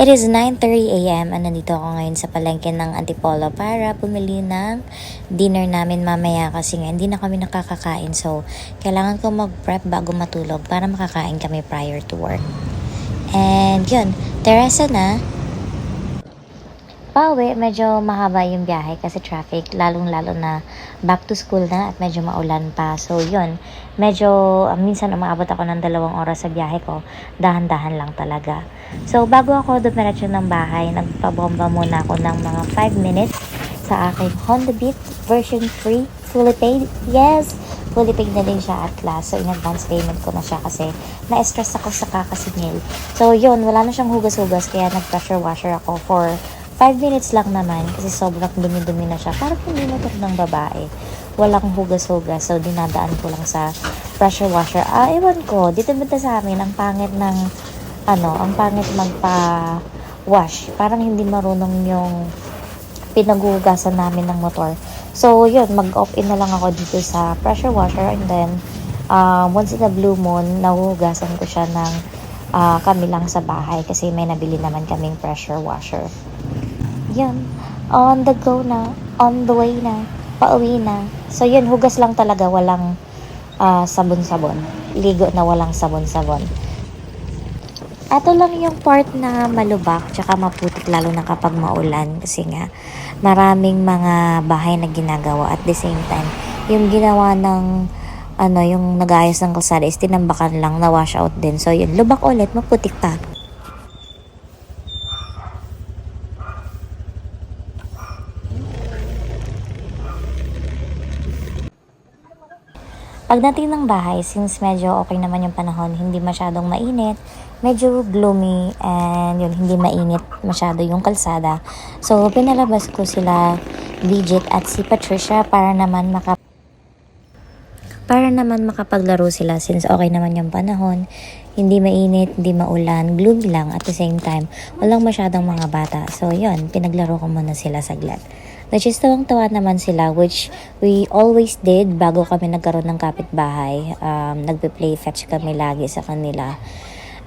It is 9:30 a.m. and nandito ako ngayon sa palengke ng Antipolo para bumili ng dinner namin mamaya kasi nga hindi na kami nakakakain. So, kailangan ko mag-prep bago matulog para makakain kami prior to work. And yun, Teresa na. Pauwi, medyo mahaba yung biyahe kasi traffic, lalong-lalo na back to school na at medyo maulan pa. So, yun, medyo minsan umaabot ako ng 2 oras sa biyahe ko, dahan-dahan lang talaga. So, bago ako dumiretso ng bahay, nagpabomba muna ako ng mga 5 minutes sa aking Honda Beat version 3, fully paid. Yes! Fully paid na din siya at last. So, in advance payment ko na siya kasi na-stress ako sa kakasingil. So, yun, wala na siyang hugas-hugas kaya nag-pressure washer ako for 5 minutes lang naman kasi sobrang dumi-dumi na siya. Parang hindi motor ng babae. Walang hugas-hugas. So, dinadaan ko lang sa pressure washer. Ewan ko. Dito ba sa amin, ang pangit ng, ang pangit magpa-wash. Parang hindi marunong yung pinaghugasan namin ng motor. So, yun, mag-off-in na lang ako dito sa pressure washer and then, once in a blue moon, nahuhugasan ko siya ng kami lang sa bahay kasi may nabili naman kaming pressure washer. Yan, on the go na, on the way na, pauwi na. So yun, hugas lang talaga, walang sabon-sabon. Ligo na walang sabon-sabon. Ato lang yung part na malubak, tsaka maputik lalo na kapag maulan. Kasi nga, maraming mga bahay na ginagawa at the same time. Yung ginawa ng, yung nag-ayos ng kalsada is tinambakan lang, na-wash out din. So yun, lubak ulit, maputik pa. Pagdating ng bahay, since medyo okay naman yung panahon, hindi masyadong mainit, medyo gloomy, and yun, hindi mainit masyado yung kalsada. So, pinalabas ko sila, Bridget at si Patricia, para naman makapaglaro sila since okay naman yung panahon. Hindi mainit, hindi maulan, gloomy lang at the same time. Walang masyadong mga bata. So, yun, pinaglaro ko muna sila saglit. Which is tawang-tawa naman sila, which we always did bago kami nagkaroon ng kapitbahay. Nagpe-play fetch kami lagi sa kanila.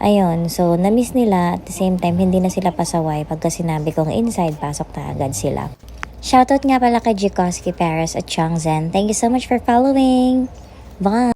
Ayun, so na-miss nila at the same time hindi na sila pasaway pagka sinabi kong inside, pasok na agad sila. Shoutout nga pala kay Jikoski Paris at Changzen. Thank you so much for following. Bye!